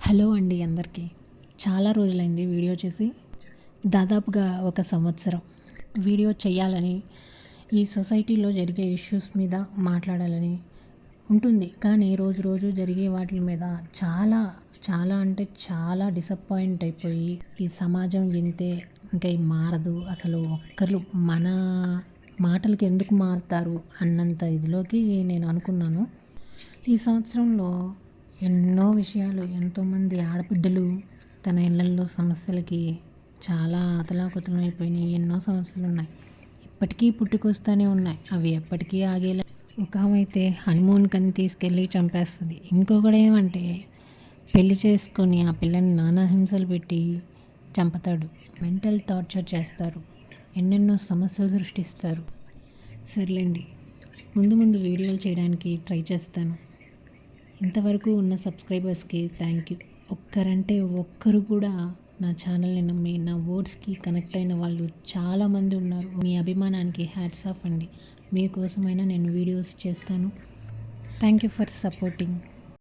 Hello అండి అందరికీ. చాలా రోజులైంది వీడియో చేసి. దాదాపుగా ఒక సంవత్సరం. వీడియో చేయాలని, ఈ సొసైటీలో జరిగే ఇష్యూస్ మీద మాట్లాడాలని ఉంటుంది. కానీ రోజు రోజు జరిగే వాటి మీద చాలా చాలా అంటే చాలా డిసప్పాయింట్ అయిపోయి, ఈ సమాజం ఇంతే, ఇంకా ఇది మారదు, అసలు ఒక్కరు మన మాటలకి ఎందుకు మారుతారు అన్నంత ఇదిలోకి నేను అనుకున్నాను. ఈ సంవత్సరంలో ఎన్నో విషయాలు, ఎంతోమంది ఆడబిడ్డలు తన ఇళ్ళల్లో సమస్యలకి చాలా అతలాకుతలం అయిపోయినాయి. ఎన్నో సమస్యలు ఉన్నాయి, ఇప్పటికీ పుట్టుకొస్తూనే ఉన్నాయి. అవి ఎప్పటికీ ఆగేలా. ఒక ఆమె అయితే హనీమూన్ కని తీసుకెళ్ళి చంపేస్తుంది. ఇంకొకడు ఏమంటే పెళ్లి చేసుకొని ఆ పిల్లని నానా హింసలు పెట్టి చంపుతాడు. మెంటల్ టార్చర్ చేస్తారు, ఎన్నెన్నో సమస్యలు సృష్టిస్తారు. సర్లేండి, ముందు ముందు వీడియోలు చేయడానికి ట్రై చేస్తాను. ఇంతవరకు ఉన్న సబ్స్క్రైబర్స్కి థ్యాంక్ యూ. ఒక్కరంటే ఒక్కరు కూడా నా ఛానల్ని నమ్మి నా వర్డ్స్కి కనెక్ట్ అయిన వాళ్ళు చాలామంది ఉన్నారు. మీ అభిమానానికి హ్యాట్స్ ఆఫ్ అండి. మీకోసమైనా నేను వీడియోస్ చేస్తాను. Thank you for supporting.